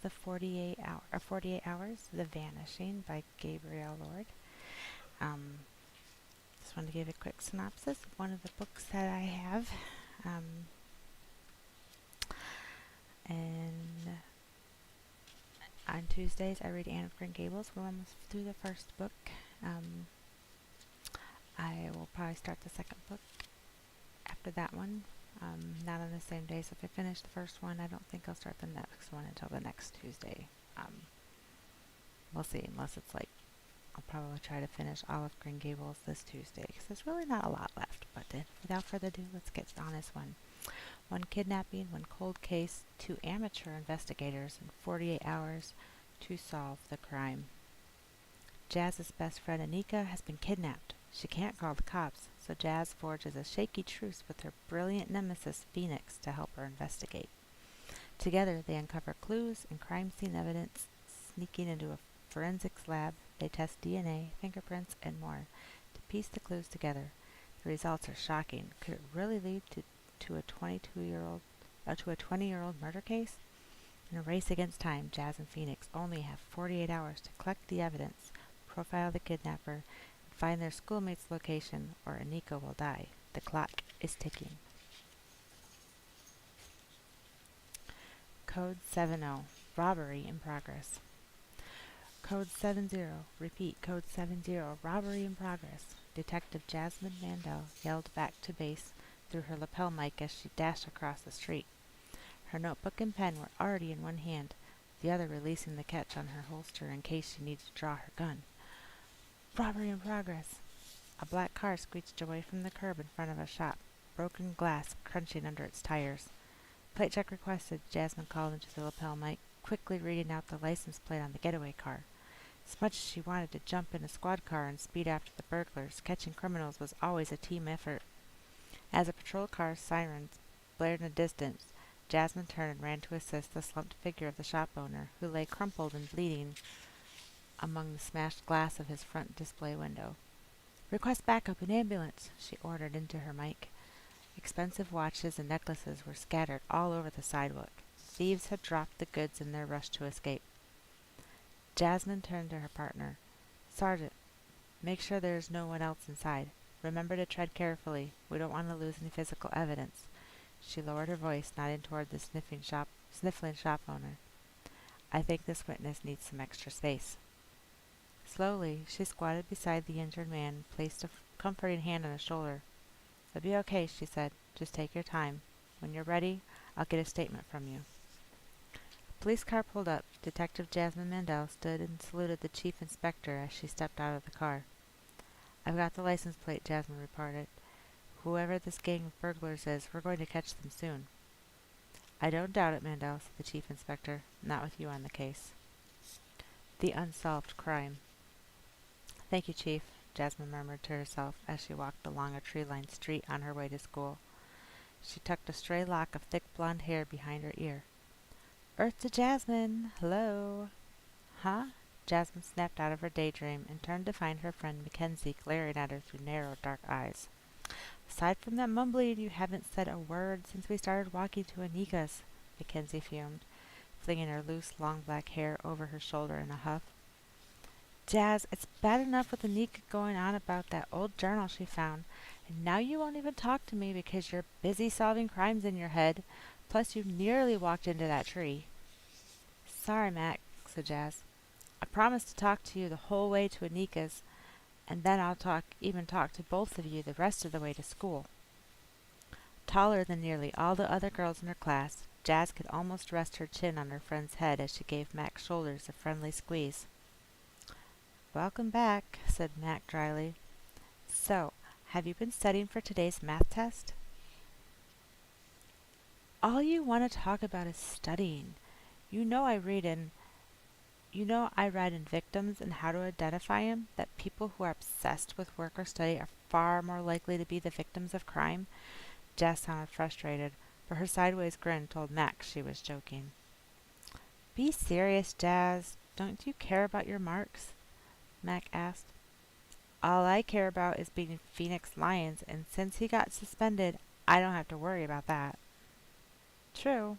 the 48 Hours, The Vanishing by Gabrielle Lord. Um, just want to give a quick synopsis of one of the books that I have. And on Tuesdays, I read Anne of Green Gables. We're almost through the first book. I will probably start the second book after that one. Not on the same day, so if I finish the first one, I don't think I'll start the next one until the next Tuesday. We'll see, unless it's like, I'll probably try to finish all of Green Gables this Tuesday, because there's really not a lot left. But without further ado, let's get on this one. One kidnapping, one cold case, two amateur investigators, and 48 hours to solve the crime. Jazz's best friend Anika has been kidnapped. She can't call the cops, so Jazz forges a shaky truce with her brilliant nemesis Phoenix to help her investigate. Together, they uncover clues and crime scene evidence. Sneaking into a forensics lab, they test DNA, fingerprints, and more to piece the clues together. The results are shocking. Could it really lead to a 20-year-old murder case? In a race against time, Jazz and Phoenix only have 48 hours to collect the evidence, profile the kidnapper, and find their schoolmate's location, or Anika will die. The clock is ticking. Code 70. Robbery in progress. Code 70. Repeat. Code 70. Robbery in progress. Detective Jasmine Mandel yelled back to base through her lapel mic as she dashed across the street. Her notebook and pen were already in one hand, the other releasing the catch on her holster in case she needed to draw her gun. Robbery in progress. A black car screeched away from the curb in front of a shop, broken glass crunching under its tires. Plate check requested, Jasmine called into the lapel mic, quickly reading out the license plate on the getaway car. As much as she wanted to jump in a squad car and speed after the burglars, catching criminals was always a team effort. As a patrol car's sirens blared in the distance, Jasmine turned and ran to assist the slumped figure of the shop owner, who lay crumpled and bleeding among the smashed glass of his front display window. "Request backup and ambulance," she ordered into her mic. Expensive watches and necklaces were scattered all over the sidewalk. Thieves had dropped the goods in their rush to escape. Jasmine turned to her partner. "Sergeant, make sure there is no one else inside. Remember to tread carefully. We don't want to lose any physical evidence." She lowered her voice, nodding toward the sniffling shop owner. "I think this witness needs some extra space." Slowly, she squatted beside the injured man and placed a comforting hand on his shoulder. "It'll be okay," she said. "Just take your time. When you're ready, I'll get a statement from you." A police car pulled up. Detective Jasmine Mandel stood and saluted the chief inspector as she stepped out of the car. "I've got the license plate," Jasmine reported. "Whoever this gang of burglars is, we're going to catch them soon." "I don't doubt it, Mandel," said the chief inspector. "Not with you on the case." The unsolved crime. "Thank you, Chief," Jasmine murmured to herself as she walked along a tree-lined street on her way to school. She tucked a stray lock of thick blonde hair behind her ear. "Earth to Jasmine! Hello!" "Huh?" Jasmine snapped out of her daydream and turned to find her friend Mackenzie glaring at her through narrow, dark eyes. "Aside from that mumbling, you haven't said a word since we started walking to Anika's," Mackenzie fumed, flinging her loose, long black hair over her shoulder in a huff. "Jazz, it's bad enough with Anika going on about that old journal she found, and now you won't even talk to me because you're busy solving crimes in your head. Plus, you nearly walked into that tree." "Sorry, Mac," said Jazz. "I promised to talk to you the whole way to Anika's, and then I'll talk to both of you the rest of the way to school." Taller than nearly all the other girls in her class, Jazz could almost rest her chin on her friend's head as she gave Mac's shoulders a friendly squeeze. "Welcome back," said Mac dryly. "So, have you been studying for today's math test?" "All you want to talk about is studying. You know I read in Victims and How to Identify 'em that people who are obsessed with work or study are far more likely to be the victims of crime." Jess sounded frustrated, but her sideways grin told Mac she was joking. "Be serious, Jazz. Don't you care about your marks?" Mac asked. "All I care about is beating Phoenix Lions, and since he got suspended, I don't have to worry about that." "True.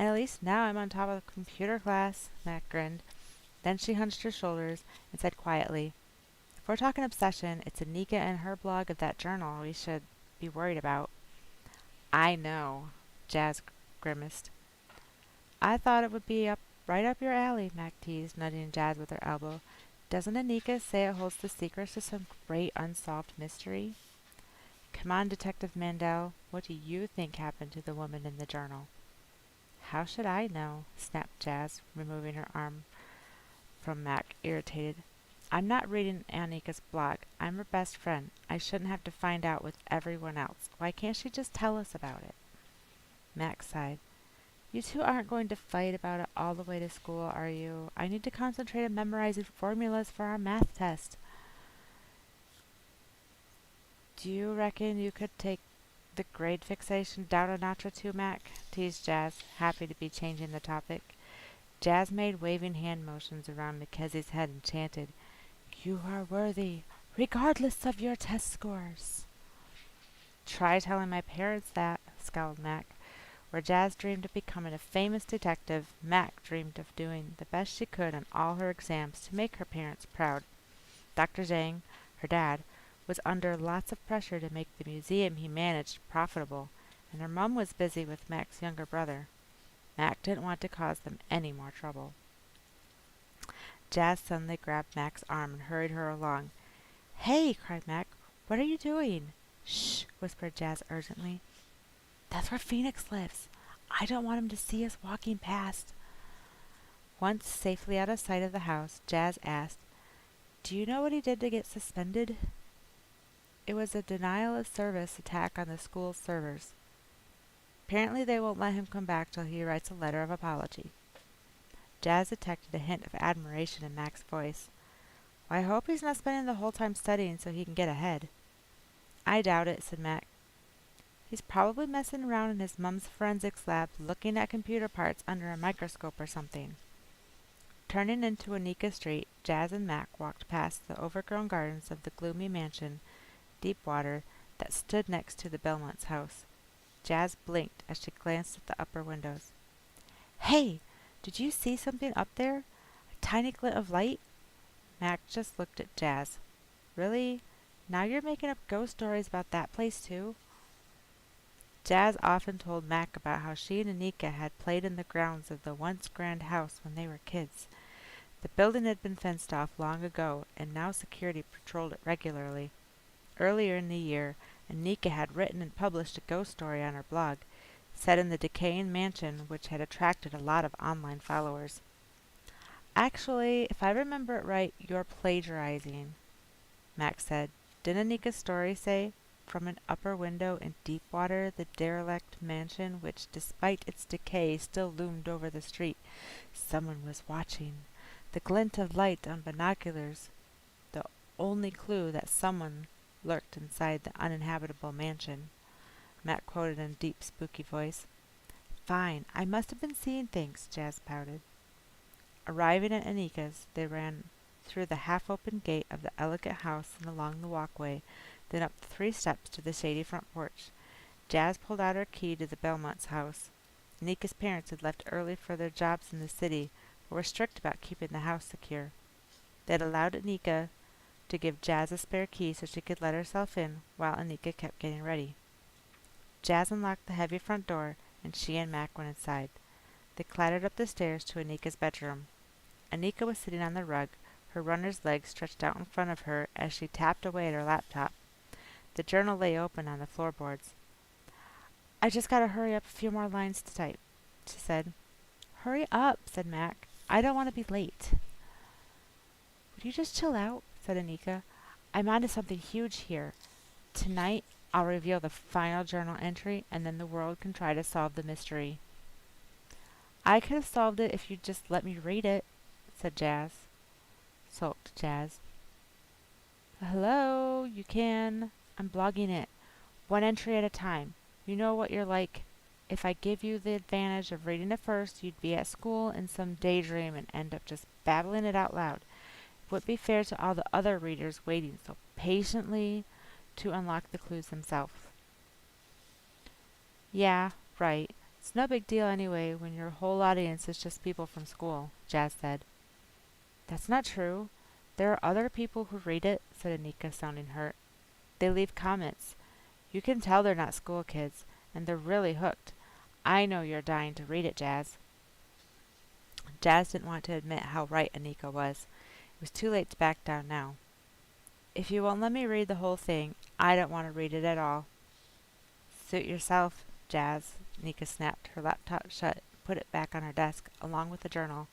And at least now I'm on top of the computer class, Mac grinned. Then she hunched her shoulders and said quietly, if we're talking obsession, it's Anika and her blog of that journal we should be worried about. I know, Jazz grimaced. I thought it would be right up your alley, Mac teased, nudging Jazz with her elbow. Doesn't Anika say it holds the secrets to some great unsolved mystery? Come on, Detective Mandel. What do you think happened to the woman in the journal? How should I know? Snapped Jazz, removing her arm from Mac, irritated. I'm not reading Anika's blog. I'm her best friend. I shouldn't have to find out with everyone else. Why can't she just tell us about it? Mac sighed. You two aren't going to fight about it all the way to school, are you? I need to concentrate on memorizing formulas for our math test. Do you reckon you could take the grade fixation down a notch or two, Mac? Teased Jazz, happy to be changing the topic. Jazz made waving hand motions around Mackenzie's head and chanted, You are worthy, regardless of your test scores. Try telling my parents that, scowled Mac. Where Jazz dreamed of becoming a famous detective, Mac dreamed of doing the best she could on all her exams to make her parents proud. Dr. Zhang, her dad, was under lots of pressure to make the museum he managed profitable, and her mum was busy with Mac's younger brother. Mac didn't want to cause them any more trouble. Jazz suddenly grabbed Mac's arm and hurried her along. Hey, cried Mac, what are you doing? Shh, whispered Jazz urgently. That's where Phoenix lives. I don't want him to see us walking past. Once safely out of sight of the house, Jazz asked, Do you know what he did to get suspended? It was a denial of service attack on the school's servers. Apparently they won't let him come back till he writes a letter of apology. Jazz detected a hint of admiration in Mac's voice. Well, I hope he's not spending the whole time studying so he can get ahead. I doubt it, said Mac. He's probably messing around in his mum's forensics lab looking at computer parts under a microscope or something. Turning into Anika Street, Jazz and Mac walked past the overgrown gardens of the gloomy mansion, Deepwater, that stood next to the Belmont's house. Jazz blinked as she glanced at the upper windows. Hey, did you see something up there? A tiny glint of light? Mac just looked at Jazz. Really? Now you're making up ghost stories about that place too? Jazz often told Mac about how she and Anika had played in the grounds of the once grand house when they were kids. The building had been fenced off long ago, and now security patrolled it regularly. Earlier in the year, Anika had written and published a ghost story on her blog, set in the decaying mansion which had attracted a lot of online followers. Actually, if I remember it right, you're plagiarizing, Mac said. Didn't Anika's story say, from an upper window in Deepwater, the derelict mansion which, despite its decay, still loomed over the street, someone was watching. The glint of light on binoculars, the only clue that someone lurked inside the uninhabitable mansion. Mac quoted in a deep, spooky voice. Fine, I must have been seeing things, Jazz pouted. Arriving at Anika's, they ran through the half-open gate of the elegant house and along the walkway, then up the 3 steps to the shady front porch. Jazz pulled out her key to the Belmont's house. Anika's parents had left early for their jobs in the city, but were strict about keeping the house secure. They had allowed Anika to give Jazz a spare key so she could let herself in while Anika kept getting ready. Jazz unlocked the heavy front door, and she and Mac went inside. They clattered up the stairs to Anika's bedroom. Anika was sitting on the rug, her runner's legs stretched out in front of her as she tapped away at her laptop. The journal lay open on the floorboards. I just gotta hurry up a few more lines to type, she said. Hurry up, said Mac. I don't want to be late. Would you just chill out, said Anika. I'm onto something huge here. Tonight, I'll reveal the final journal entry, and then the world can try to solve the mystery. I could have solved it if you'd just let me read it, said Jazz. Sulked Jazz. Hello, you can. I'm blogging it. 1 entry at a time. You know what you're like. If I give you the advantage of reading it first, you'd be at school in some daydream and end up just babbling it out loud. It wouldn't be fair to all the other readers waiting so patiently to unlock the clues themselves. Yeah, right. It's no big deal anyway when your whole audience is just people from school, Jazz said. That's not true. There are other people who read it, said Anika, sounding hurt. They leave comments. You can tell they're not school kids, and they're really hooked. I know you're dying to read it, Jazz. Jazz didn't want to admit how right Anika was. It was too late to back down now. If you won't let me read the whole thing, I don't want to read it at all. Suit yourself, Jazz, Anika snapped her laptop shut and put it back on her desk, along with the journal.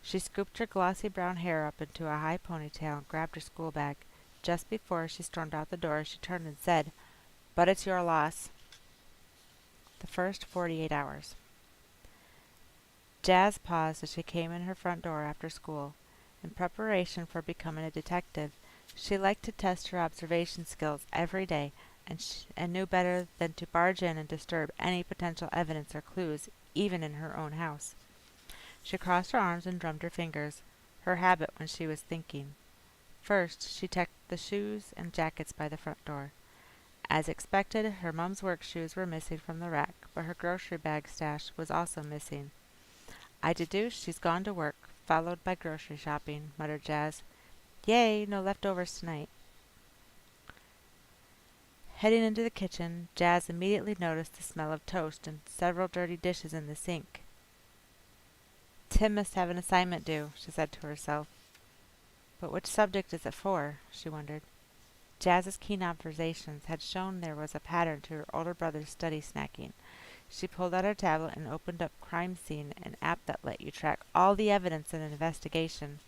She scooped her glossy brown hair up into a high ponytail and grabbed her school bag. Just before she stormed out the door, she turned and said, "But it's your loss." The first 48 hours. Jazz paused as she came in her front door after school. In preparation for becoming a detective, she liked to test her observation skills every day and knew better than to barge in and disturb any potential evidence or clues, even in her own house. She crossed her arms and drummed her fingers, her habit when she was thinking. First, she checked the shoes and jackets by the front door. As expected, her mom's work shoes were missing from the rack, but her grocery bag stash was also missing. "I deduce she's gone to work, followed by grocery shopping," muttered Jazz. "Yay, no leftovers tonight." Heading into the kitchen, Jazz immediately noticed the smell of toast and several dirty dishes in the sink. "Tim must have an assignment due," she said to herself. But which subject is it for? She wondered. Jazz's keen observations had shown there was a pattern to her older brother's study snacking. She pulled out her tablet and opened up Crime Scene, an app that let you track all the evidence in an investigation.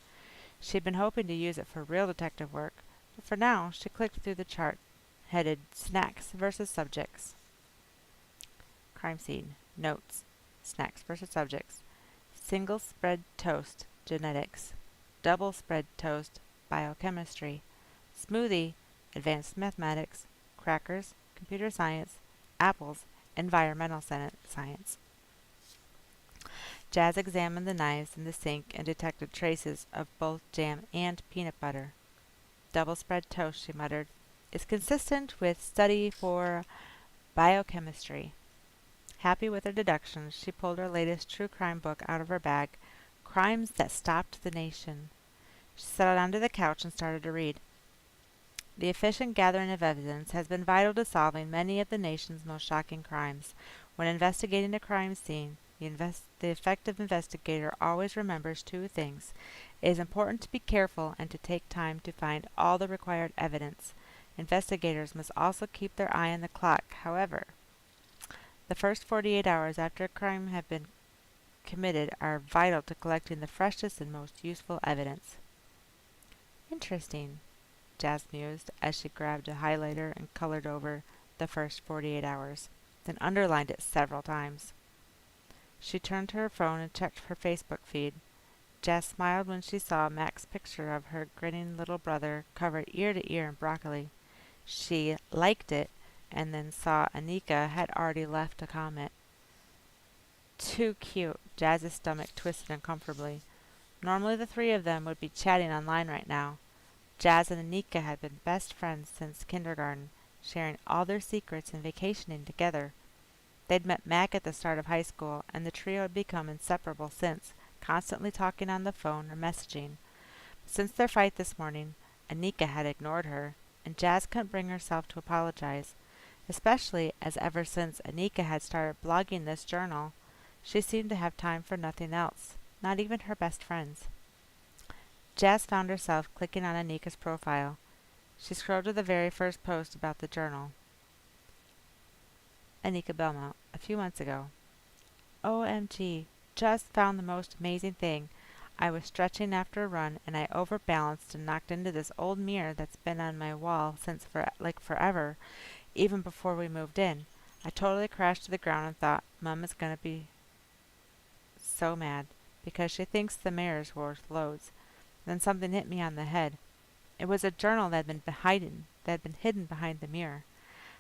She'd been hoping to use it for real detective work, but for now she clicked through the chart, headed Snacks versus Subjects. Crime Scene. Notes. Snacks versus Subjects. Single spread toast, genetics. Double spread toast, biochemistry. Smoothie, advanced mathematics. Crackers, computer science. Apples, environmental science. Jazz examined the knives in the sink and detected traces of both jam and peanut butter. Double spread toast, she muttered, is consistent with study for biochemistry. Happy with her deductions, she pulled her latest true crime book out of her bag, Crimes That Stopped the Nation. She settled onto the couch and started to read. The efficient gathering of evidence has been vital to solving many of the nation's most shocking crimes. When investigating a crime scene, the effective investigator always remembers two things. It is important to be careful and to take time to find all the required evidence. Investigators must also keep their eye on the clock, however. The first 48 hours after a crime have been committed are vital to collecting the freshest and most useful evidence. Interesting, Jazz mused as she grabbed a highlighter and colored over the first 48 hours, then underlined it several times. She turned to her phone and checked her Facebook feed. Jazz smiled when she saw Mac's picture of her grinning little brother covered ear to ear in broccoli. She liked it and then saw Anika had already left a comment. Too cute. Jazz's stomach twisted uncomfortably. Normally the three of them would be chatting online right now. Jazz and Anika had been best friends since kindergarten, sharing all their secrets and vacationing together. They'd met Mac at the start of high school, and the trio had become inseparable since, constantly talking on the phone or messaging. Since their fight this morning, Anika had ignored her, and Jazz couldn't bring herself to apologize, especially as ever since Anika had started blogging this journal, she seemed to have time for nothing else, not even her best friends. Jazz found herself clicking on Anika's profile. She scrolled to the very first post about the journal. Anika Belmont, a few months ago. OMG, just found the most amazing thing. I was stretching after a run and I overbalanced and knocked into this old mirror that's been on my wall since forever, even before we moved in. I totally crashed to the ground and thought, Mom is gonna be so mad because she thinks the mirror's worth loads. Then something hit me on the head. It was a journal that had been hidden behind the mirror.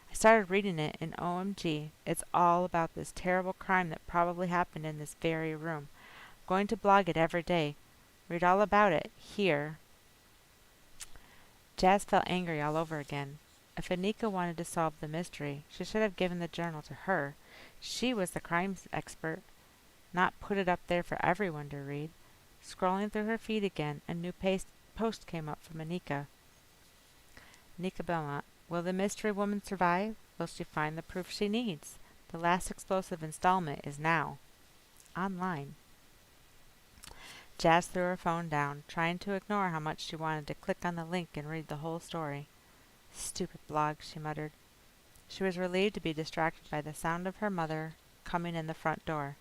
I started reading it, and OMG, it's all about this terrible crime that probably happened in this very room. I'm going to blog it every day. Read all about it here. Jazz felt angry all over again. If Anika wanted to solve the mystery, she should have given the journal to her. She was the crime expert, not put it up there for everyone to read. Scrolling through her feed again, a new post came up from Anika. Anika Belmont. Will the mystery woman survive? Will she find the proof she needs? The last explosive installment is now. Online. Jazz threw her phone down, trying to ignore how much she wanted to click on the link and read the whole story. Stupid blog, she muttered. She was relieved to be distracted by the sound of her mother coming in the front door.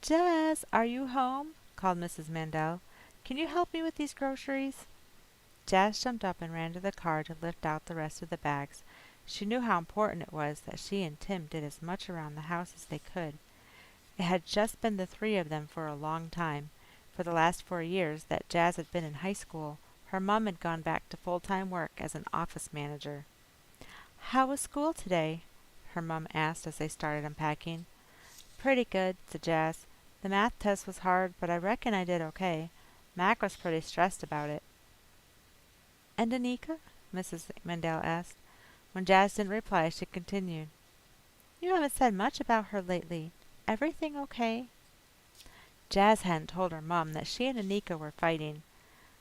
Jazz, are you home? Called Mrs. Mandel. Can you help me with these groceries? Jazz jumped up and ran to the car to lift out the rest of the bags. She knew how important it was that she and Tim did as much around the house as they could. It had just been the three of them for a long time. For the last 4 years that Jazz had been in high school, her mom had gone back to full-time work as an office manager. How was school today? Her mom asked as they started unpacking. Pretty good, said Jazz. The math test was hard, but I reckon I did okay. Mac was pretty stressed about it. And Anika? Mrs. Mandel asked. When Jazz didn't reply, she continued. You haven't said much about her lately. Everything okay? Jazz hadn't told her mom that she and Anika were fighting,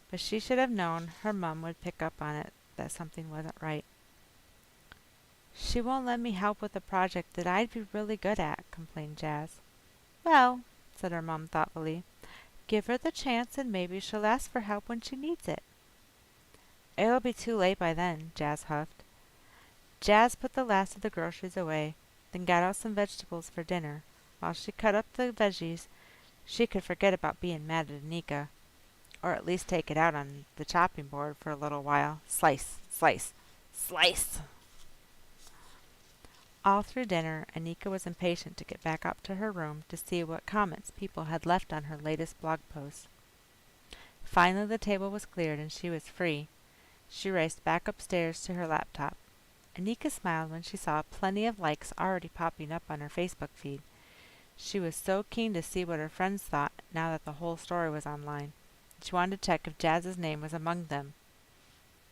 but she should have known her mom would pick up on it, that something wasn't right. She won't let me help with a project that I'd be really good at, complained Jazz. Well, said her mom thoughtfully, give her the chance and maybe she'll ask for help when she needs it. It'll be too late by then, Jazz huffed. Jazz put the last of the groceries away, then got out some vegetables for dinner. While she cut up the veggies, she could forget about being mad at Anika, or at least take it out on the chopping board for a little while. Slice, slice, slice! All through dinner, Anika was impatient to get back up to her room to see what comments people had left on her latest blog post. Finally the table was cleared and she was free. She raced back upstairs to her laptop. Anika smiled when she saw plenty of likes already popping up on her Facebook feed. She was so keen to see what her friends thought now that the whole story was online. She wanted to check if Jazz's name was among them.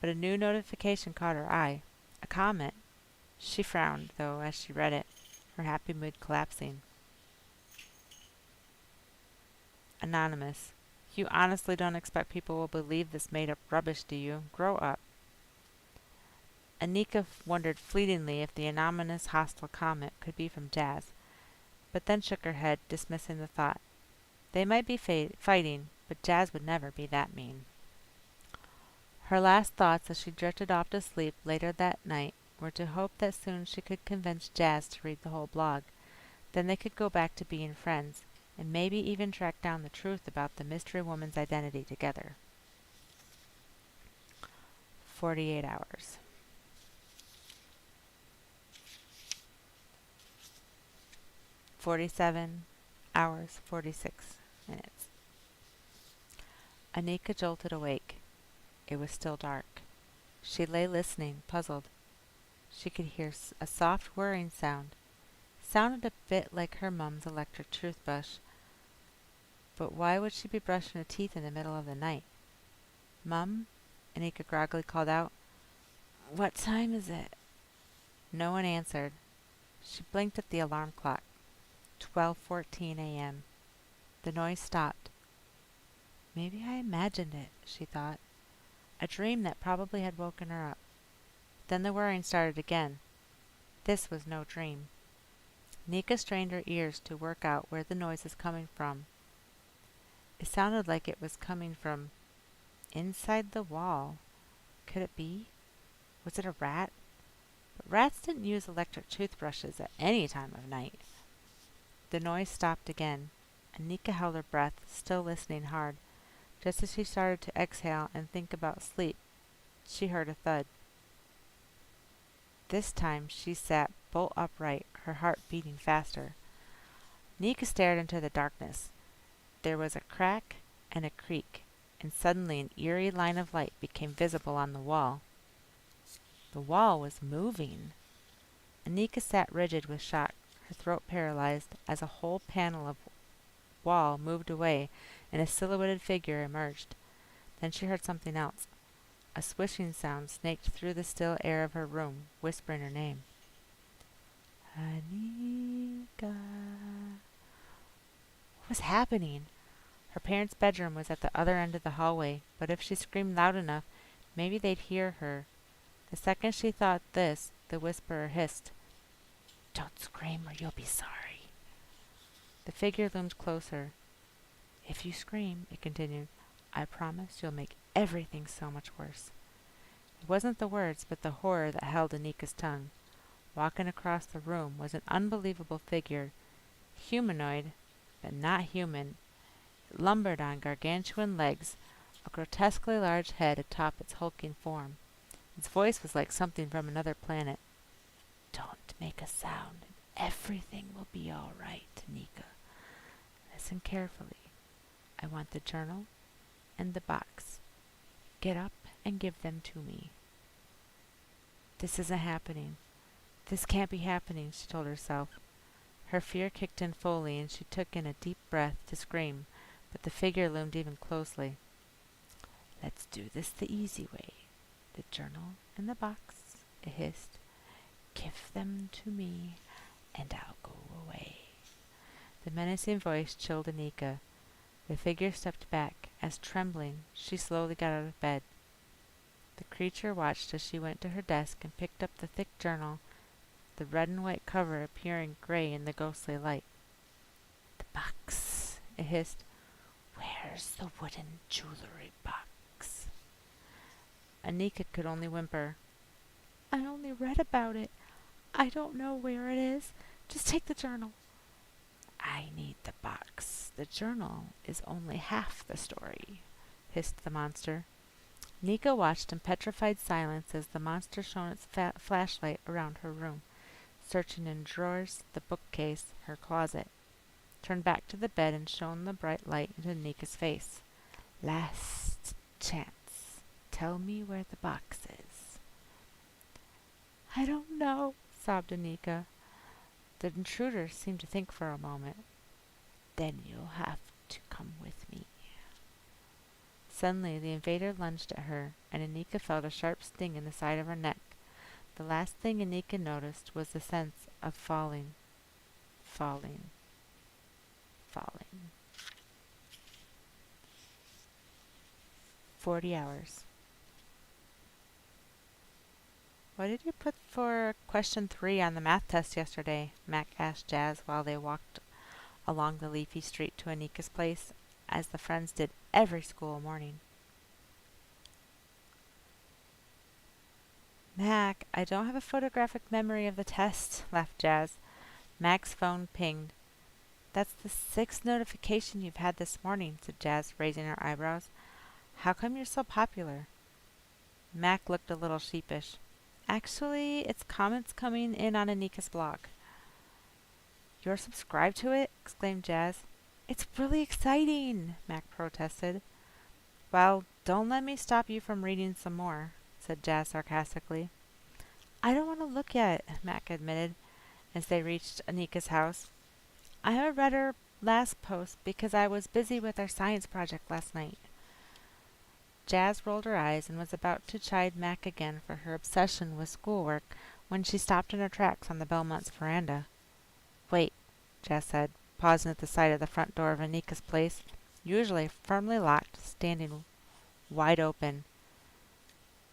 But a new notification caught her eye. A comment. She frowned, though, as she read it, her happy mood collapsing. Anonymous. You honestly don't expect people will believe this made-up rubbish, do you? Grow up. Anika wondered fleetingly if the anonymous hostile comment could be from Jazz, but then shook her head, dismissing the thought. They might be fighting, but Jazz would never be that mean. Her last thoughts as she drifted off to sleep later that night were to hope that soon she could convince Jazz to read the whole blog. Then they could go back to being friends, and maybe even track down the truth about the mystery woman's identity together. 48 hours. 47 hours, 46 minutes. Anika jolted awake. It was still dark. She lay listening, puzzled. She could hear a soft whirring sound. Sounded a bit like her mom's electric toothbrush. But why would she be brushing her teeth in the middle of the night? Mum? Anika groggily called out. What time is it? No one answered. She blinked at the alarm clock. 12:14 a.m. The noise stopped. Maybe I imagined it, she thought. A dream that probably had woken her up. Then the whirring started again. This was no dream. Nika strained her ears to work out where the noise was coming from. It sounded like it was coming from inside the wall. Could it be? Was it a rat? But rats didn't use electric toothbrushes at any time of night. The noise stopped again. Anika held her breath, still listening hard. Just as she started to exhale and think about sleep, she heard a thud. This time she sat bolt upright, her heart beating faster. Nika stared into the darkness. There was a crack and a creak, and suddenly an eerie line of light became visible on the wall. The wall was moving. Anika sat rigid with shock, her throat paralyzed, as a whole panel of wall moved away and a silhouetted figure emerged. Then she heard something else. A swishing sound snaked through the still air of her room, whispering her name. Anika. What was happening? Her parents' bedroom was at the other end of the hallway, but if she screamed loud enough, maybe they'd hear her. The second she thought this, the whisperer hissed, "Don't scream or you'll be sorry." The figure loomed closer. "If you scream," it continued, "I promise you'll make everything so much worse." It wasn't the words, but the horror that held Anika's tongue. Walking across the room was an unbelievable figure, humanoid, but not human. It lumbered on gargantuan legs, a grotesquely large head atop its hulking form. Its voice was like something from another planet. "Don't make a sound, and everything will be all right, Anika. Listen carefully. I want the journal and the box. Get up and give them to me." "This isn't happening. This can't be happening," she told herself. Her fear kicked in fully, and she took in a deep breath to scream, but the figure loomed even closely. "Let's do this the easy way. The journal and the box," it hissed. "Give them to me, and I'll go away." The menacing voice chilled Anika. The figure stepped back, as trembling, she slowly got out of bed. The creature watched as she went to her desk and picked up the thick journal, the red and white cover appearing gray in the ghostly light. "The box," it hissed. "Where's the wooden jewelry box?" Anika could only whimper. "I only read about it. I don't know where it is. Just take the journal." "I need the box. The journal is only half the story," hissed the monster. Nika watched in petrified silence as the monster shone its flashlight around her room, searching in drawers, the bookcase, her closet, turned back to the bed and shone the bright light into Nika's face. "Last chance. Tell me where the box is." "I don't know," sobbed Anika. The intruder seemed to think for a moment. "Then you'll have to come with me." Suddenly the invader lunged at her, and Anika felt a sharp sting in the side of her neck. The last thing Anika noticed was the sense of falling, falling, falling. 40 hours. "What did you put for question 3 on the math test yesterday?" Mac asked Jazz while they walked along the leafy street to Anika's place, as the friends did every school morning. "Mac, I don't have a photographic memory of the test," laughed Jazz. Mac's phone pinged. "That's the 6th notification you've had this morning," said Jazz, raising her eyebrows. "How come you're so popular?" Mac looked a little sheepish. "Actually, it's comments coming in on Anika's blog." "You're subscribed to it?" exclaimed Jazz. "It's really exciting," Mac protested. "Well, don't let me stop you from reading some more," said Jazz sarcastically. "I don't want to look yet," Mac admitted, as they reached Anika's house. "I haven't read her last post because I was busy with our science project last night." Jazz rolled her eyes and was about to chide Mac again for her obsession with schoolwork when she stopped in her tracks on the Belmonts' veranda. "Wait," Jazz said, pausing at the sight of the front door of Anika's place, usually firmly locked, standing wide open.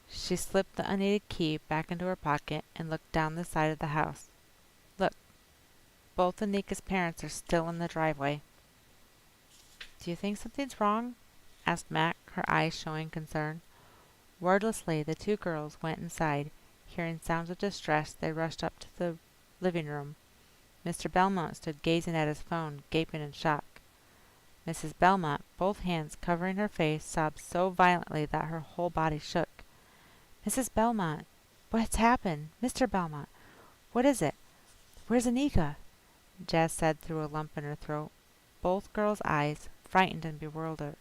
She slipped the unneeded key back into her pocket and looked down the side of the house. "Look, both Anika's parents are still in the driveway." "Do you think something's wrong?" asked Mac, her eyes showing concern. Wordlessly, the two girls went inside. Hearing sounds of distress, they rushed up to the living room. Mr. Belmont stood gazing at his phone, gaping in shock. Mrs. Belmont, both hands covering her face, sobbed so violently that her whole body shook. "Mrs. Belmont, what's happened? Mr. Belmont, what is it? Where's Anika?" Jazz said through a lump in her throat. Both girls' eyes, frightened and bewildered,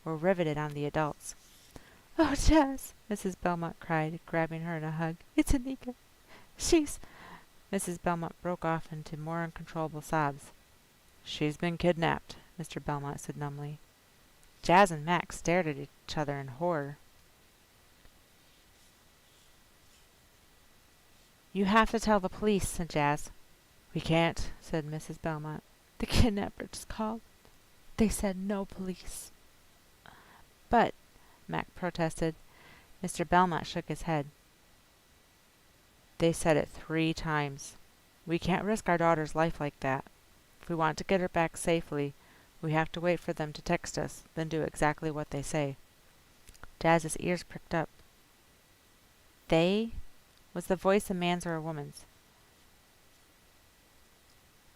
were riveted on the adults. "Oh, Jazz!" Mrs. Belmont cried, grabbing her in a hug. "It's Anika. She's—" Mrs. Belmont broke off into more uncontrollable sobs. "She's been kidnapped," Mr. Belmont said numbly. Jazz and Max stared at each other in horror. "You have to tell the police," said Jazz. "We can't," said Mrs. Belmont. "The kidnapper just called. They said no police." "But," Mac protested. Mr. Belmont shook his head. "They said it 3 times. We can't risk our daughter's life like that. If we want to get her back safely, we have to wait for them to text us, then do exactly what they say." Jazz's ears pricked up. "They?" Was the voice a man's or a woman's?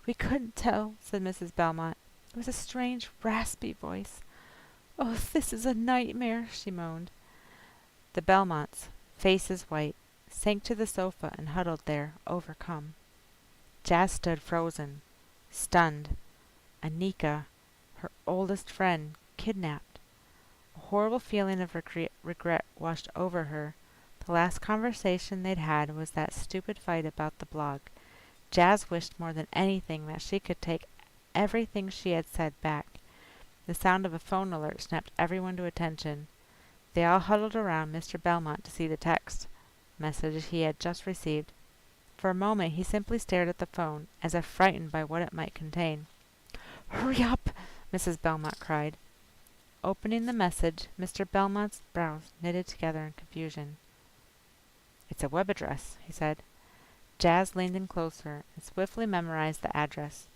"We couldn't tell," said Mrs. Belmont. "It was a strange, raspy voice. Oh, this is a nightmare," she moaned. The Belmonts, faces white, sank to the sofa and huddled there, overcome. Jazz stood frozen, stunned. Anika, her oldest friend, kidnapped. A horrible feeling of regret washed over her. The last conversation they'd had was that stupid fight about the blog. Jazz wished more than anything that she could take everything she had said back. The sound of a phone alert snapped everyone to attention. They all huddled around Mr. Belmont to see the text message he had just received. For a moment he simply stared at the phone, as if frightened by what it might contain. "Hurry up!" Mrs. Belmont cried. Opening the message, Mr. Belmont's brows knitted together in confusion. "It's a web address," he said. Jazz leaned in closer and swiftly memorized the address.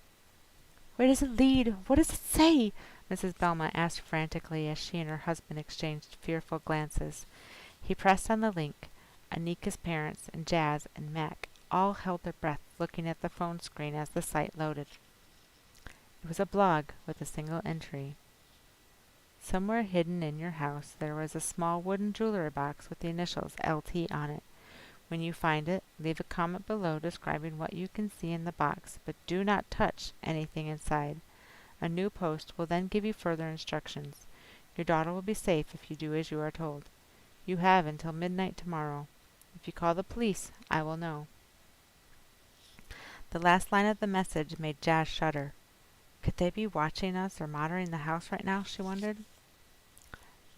"Where does it lead? What does it say?" Mrs. Belmont asked frantically as she and her husband exchanged fearful glances. He pressed on the link. Anika's parents and Jazz and Mac all held their breath looking at the phone screen as the site loaded. It was a blog with a single entry. Somewhere hidden in your house there was a small wooden jewelry box with the initials LT on it. When you find it, leave a comment below describing what you can see in the box, but do not touch anything inside. A new post will then give you further instructions. Your daughter will be safe if you do as you are told. You have until midnight tomorrow. If you call the police, I will know. The last line of the message made Jazz shudder. Could they be watching us or monitoring the house right now, she wondered.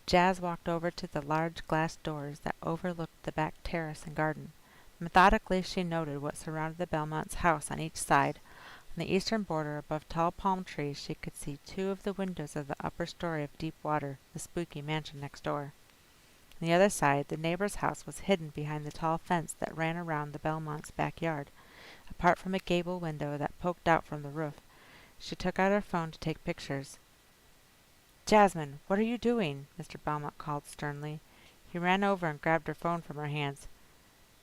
Jazz walked over to the large glass doors that overlooked the back terrace and garden. Methodically she noted what surrounded the Belmonts' house on each side. On the eastern border, above tall palm trees, she could see 2 of the windows of the upper story of Deep Water, the spooky mansion next door. On the other side, the neighbor's house was hidden behind the tall fence that ran around the Belmonts' backyard, apart from a gable window that poked out from the roof. She took out her phone to take pictures. "Jasmine, what are you doing?" Mr. Belmont called sternly. He ran over and grabbed her phone from her hands.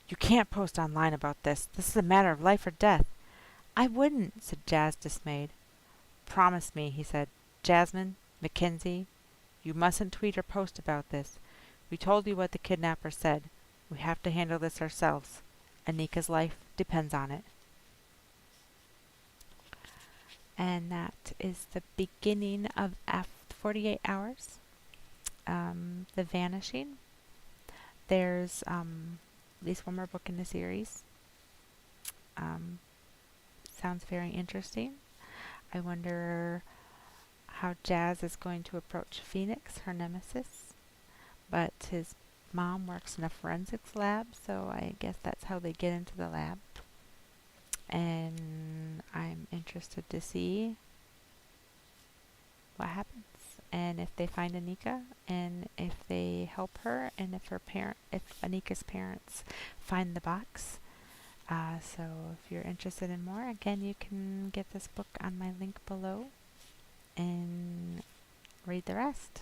"You can't post online about this. This is a matter of life or death." "I wouldn't," said Jazz, dismayed. "Promise me," he said. "Jasmine, Mackenzie, you mustn't tweet or post about this. We told you what the kidnapper said. We have to handle this ourselves. Anika's life depends on it." And that is the beginning of 48 Hours. The Vanishing. There's at least one more book in the series. Sounds very interesting. I wonder how Jazz is going to approach Phoenix, her nemesis. But his mom works in a forensics lab, so I guess that's how they get into the lab. And I'm interested to see what happens, and if they find Anika, and if they help her, and if Anika's parents find the box. So if you're interested in more, again, you can get this book on my link below and read the rest.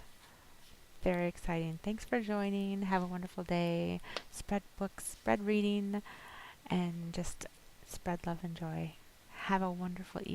Very exciting. Thanks for joining. Have a wonderful day. Spread books, spread reading, and just spread love and joy. Have a wonderful evening.